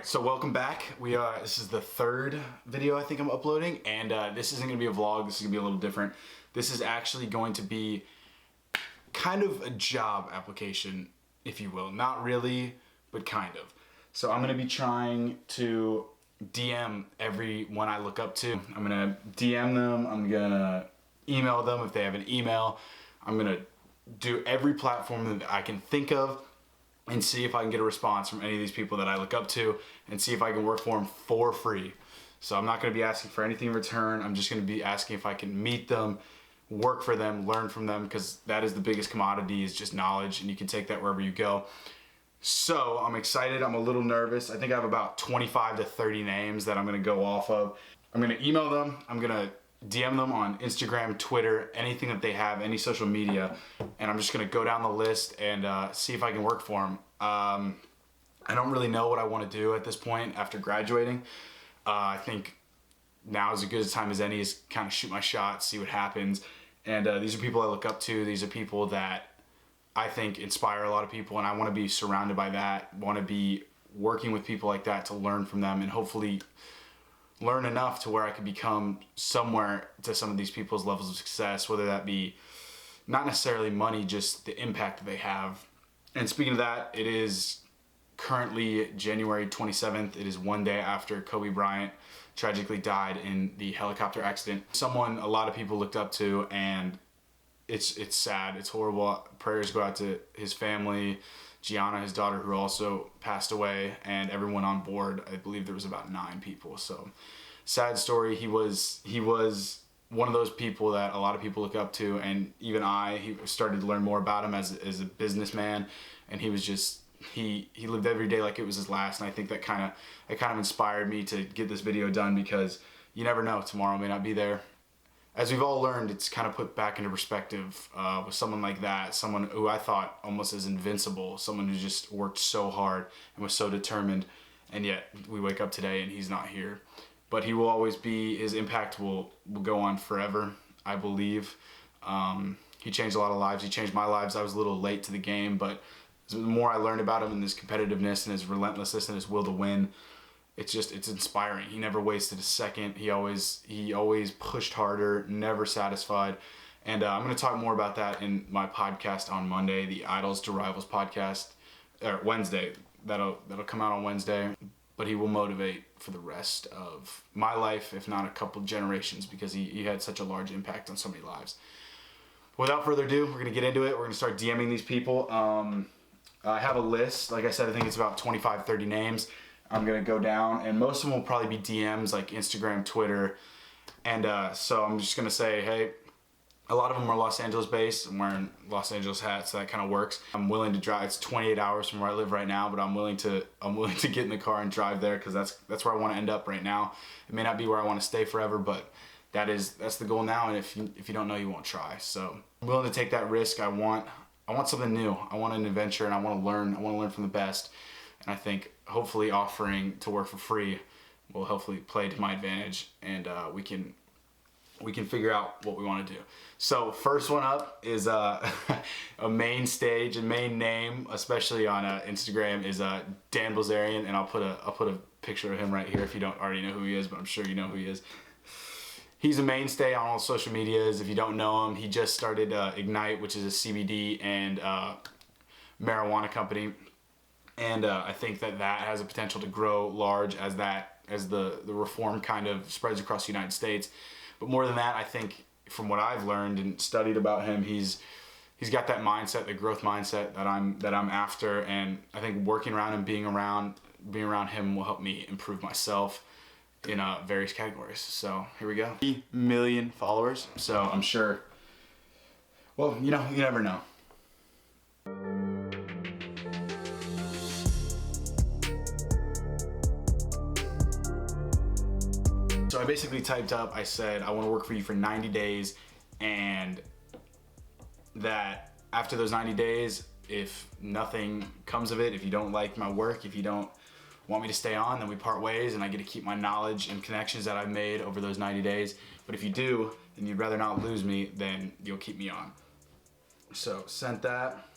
So welcome back. This is the third video I think I'm uploading, and this isn't going to be a vlog. This is going to be a little different. This is actually going to be kind of a job application, if you will. Not really, but kind of. So I'm going to be trying to DM everyone I look up to. I'm going to DM them. I'm going to email them if they have an email. I'm going to do every platform that I can think of and see if I can get a response from any of these people that I look up to and see if I can work for them for free. So I'm not going to be asking for anything in return. I'm just going to be asking if I can meet them, work for them, learn from them, because that is the biggest commodity, is just knowledge, and you can take that wherever you go. So I'm excited. I'm a little nervous. I think I have about 25 to 30 names that I'm going to go off of. I'm going to email them. I'm going to DM them on Instagram, Twitter, anything that they have, any social media, and I'm just going to go down the list and see if I can work for them. I don't really know what I want to do at this point after graduating. I think now is as good a time as any is kind of shoot my shot, see what happens. And these are people I look up to. These are people that I think inspire a lot of people, and I want to be surrounded by that, want to be working with people like that to learn from them and hopefully learn enough to where I could become somewhere to some of these people's levels of success, whether that be not necessarily money, just the impact that they have. And speaking of that, it is currently January 27th. It is one day after Kobe Bryant tragically died in the helicopter accident. Someone a lot of people looked up to, and it's sad. It's horrible. Prayers go out to his family, Gianna, his daughter, who also passed away, and everyone on board. I believe there was about 9 people. So sad story. He was one of those people that a lot of people look up to, and even he started to learn more about him as a businessman, and he was just he lived every day like it was his last. And I think that kind of inspired me to get this video done, because you never know, tomorrow may not be there. As we've all learned, it's kind of put back into perspective with someone like that, someone who I thought almost as invincible, someone who just worked so hard and was so determined, and yet we wake up today and he's not here. But he will always be, his impact will go on forever, I believe. He changed a lot of lives. He changed my lives. I was a little late to the game, but the more I learned about him and his competitiveness and his relentlessness and his will to win, it's inspiring. He never wasted a second. He always pushed harder, never satisfied. And I'm going to talk more about that in my podcast on Monday, the Idols to Rivals podcast, or Wednesday. That'll come out on Wednesday. But he will motivate for the rest of my life, if not a couple generations, because he had such a large impact on so many lives. Without further ado, we're going to get into it. We're going to start DMing these people. I have a list. Like I said, I think it's about 25, 30 names. I'm going to go down, and most of them will probably be DMs, like Instagram, Twitter. And so I'm just going to say, hey, a lot of them are Los Angeles based. I'm wearing Los Angeles hats, so that kind of works. I'm willing to drive. It's 28 hours from where I live right now, but I'm willing to get in the car and drive there, because that's where I want to end up right now. It may not be where I want to stay forever, but that's the goal now. And if you don't know, you won't try. So I'm willing to take that risk. I want something new. I want an adventure, and I want to learn. I want to learn from the best. And I think hopefully offering to work for free will hopefully play to my advantage, and we can figure out what we want to do. So first one up is a main stage and main name, especially on Instagram, is Dan Bilzerian, and I'll put a picture of him right here if you don't already know who he is, but I'm sure you know who he is. He's a mainstay on all social medias. If you don't know him, he just started Ignite, which is a CBD and marijuana company. And I think that has a potential to grow large as the reform kind of spreads across the United States. But more than that, I think from what I've learned and studied about him, he's got that mindset, the growth mindset that I'm after. And I think working around him, being around him will help me improve myself in various categories. So here we go. 3 million followers. So I'm sure, well, you never know. So I basically typed up, I said, I want to work for you for 90 days, and that after those 90 days, if nothing comes of it, if you don't like my work, if you don't want me to stay on, then we part ways, and I get to keep my knowledge and connections that I've made over those 90 days. But if you do, and you'd rather not lose me, then you'll keep me on. So sent that.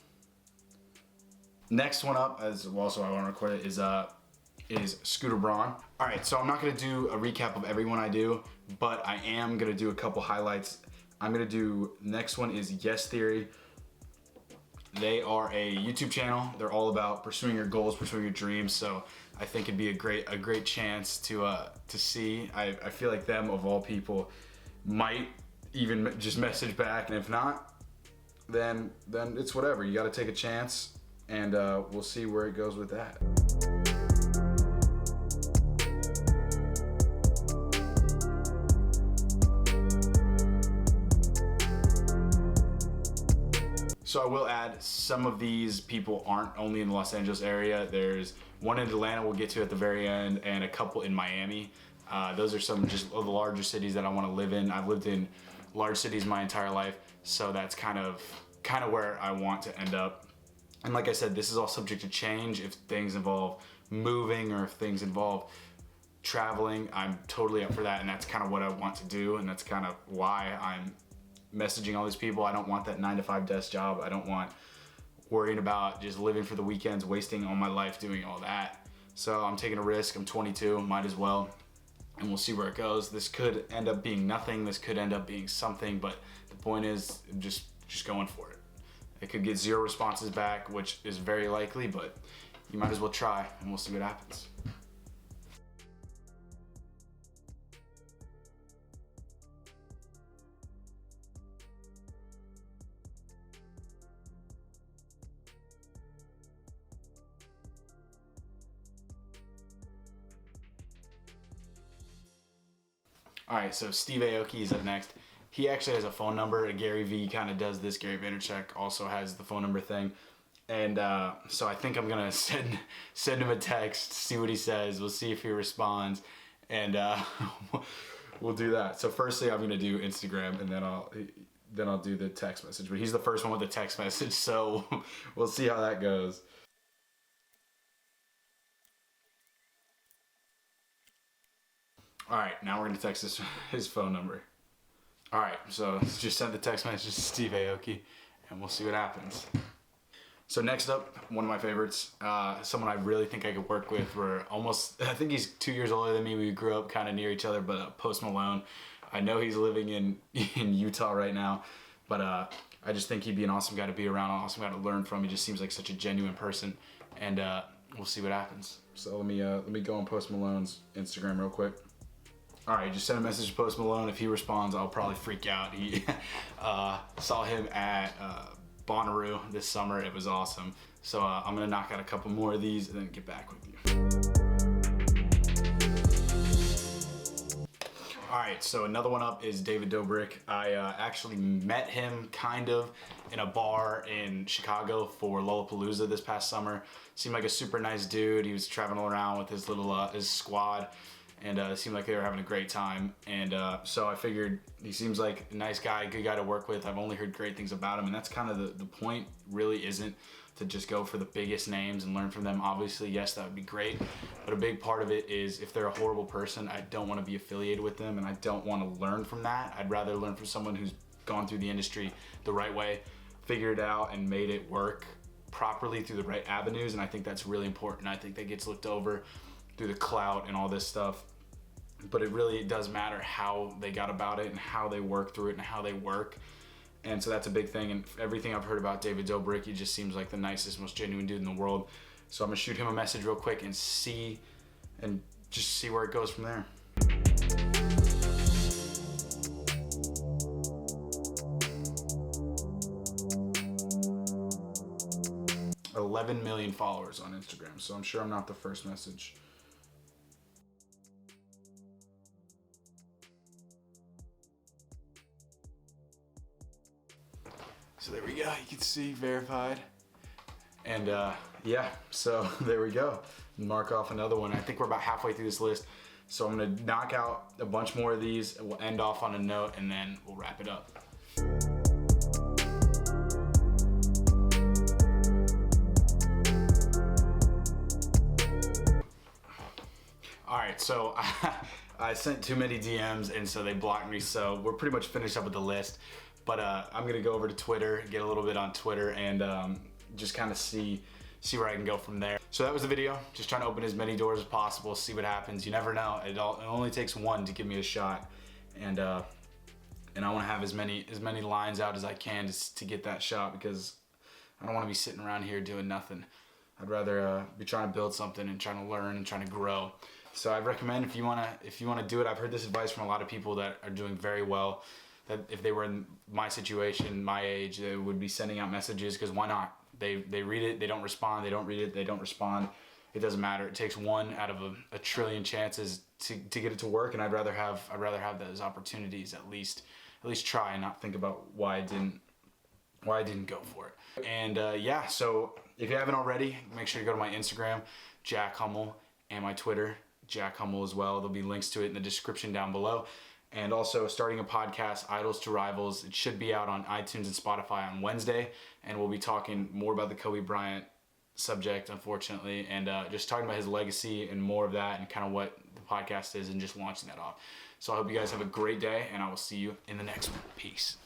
Next one up, as also I want to record it, is is Scooter Braun. All right, so I'm not gonna do a recap of everyone I do, but I am gonna do a couple highlights. I'm gonna do, next one is Yes Theory. They are a YouTube channel. They're all about pursuing your goals, pursuing your dreams. So I think it'd be a great chance to see. I feel like them of all people might even just message back, and if not, then it's whatever. You got to take a chance, and we'll see where it goes with that. So I will add, some of these people aren't only in the Los Angeles area. There's one in Atlanta we'll get to at the very end, and a couple in Miami. Those are some just of the larger cities that I want to live in. I've lived in large cities my entire life, so that's kind of where I want to end up. And like I said, this is all subject to change. If things involve moving or if things involve traveling, I'm totally up for that, and that's kind of what I want to do, and that's kind of why I'm messaging all these people. I don't want that 9-to-5 desk job. I don't want worrying about just living for the weekends, wasting all my life doing all that. So I'm taking a risk. I'm 22, might as well, and we'll see where it goes. This could end up being nothing. This could end up being something, but the point is just going for it. It could get 0 responses back, which is very likely, but you might as well try, and we'll see what happens. All right, so Steve Aoki is up next. He actually has a phone number. Gary Vee kind of does this. Gary Vaynerchuk also has the phone number thing. And so I think I'm gonna send him a text, see what he says. We'll see if he responds, and we'll do that. So firstly, I'm gonna do Instagram, and then I'll do the text message. But he's the first one with the text message, so we'll see how that goes. All right, now we're gonna text his phone number. All right, so just send the text message to Steve Aoki, and we'll see what happens. So next up, one of my favorites, someone I really think I could work with. I think he's 2 years older than me. We grew up kind of near each other, but Post Malone. I know he's living in Utah right now, but I just think he'd be an awesome guy to be around, an awesome guy to learn from. He just seems like such a genuine person, and we'll see what happens. So let me go on Post Malone's Instagram real quick. All right, just send a message to Post Malone. If he responds, I'll probably freak out. He saw him at Bonnaroo this summer. It was awesome. So I'm gonna knock out a couple more of these and then get back with you. All right, so another one up is David Dobrik. I actually met him kind of in a bar in Chicago for Lollapalooza this past summer. Seemed like a super nice dude. He was traveling around with his little his squad, and it seemed like they were having a great time. And so I figured he seems like a nice guy, good guy to work with. I've only heard great things about him, and that's kind of the point. Really isn't to just go for the biggest names and learn from them. Obviously, yes, that would be great, but a big part of it is if they're a horrible person, I don't want to be affiliated with them, and I don't want to learn from that. I'd rather learn from someone who's gone through the industry the right way, figured it out, and made it work properly through the right avenues, and I think that's really important. I think that gets looked over through the clout and all this stuff, but it does matter how they got about it and how they work through it and how they work. And so that's a big thing, and everything I've heard about David Dobrik, he just seems like the nicest, most genuine dude in the world. So I'm gonna shoot him a message real quick and just see where it goes from there. $11 million followers on Instagram, so I'm sure I'm not the first message. So there we go, you can see verified. And yeah, so there we go. Mark off another one. I think we're about halfway through this list. So I'm gonna knock out a bunch more of these, and we'll end off on a note, and then we'll wrap it up. All right, so I sent too many DMs, and so they blocked me, so we're pretty much finished up with the list. But I'm gonna go over to Twitter, get a little bit on Twitter, and just kind of see see where I can go from there. So that was the video. Just trying to open as many doors as possible, see what happens. You never know. It only takes one to give me a shot, and I want to have as many lines out as I can to get that shot, because I don't want to be sitting around here doing nothing. I'd rather be trying to build something and trying to learn and trying to grow. So I recommend if you wanna do it. I've heard this advice from a lot of people that are doing very well, that if they were in my situation, my age, they would be sending out messages, because why not? They read it, they don't respond. They don't read it, they don't respond. It doesn't matter. It takes one out of a trillion chances to get it to work, and I'd rather have those opportunities, at least try, and not think about why I didn't go for it. And yeah, so if you haven't already, make sure to go to my Instagram, Jack Hummell, and my Twitter, Jack Hummell as well. There'll be links to it in the description down below. And also starting a podcast, Idols to Rivals. It should be out on iTunes and Spotify on Wednesday, and we'll be talking more about the Kobe Bryant subject, unfortunately, and just talking about his legacy and more of that, and kind of what the podcast is, and just launching that off. So I hope you guys have a great day, and I will see you in the next one. Peace.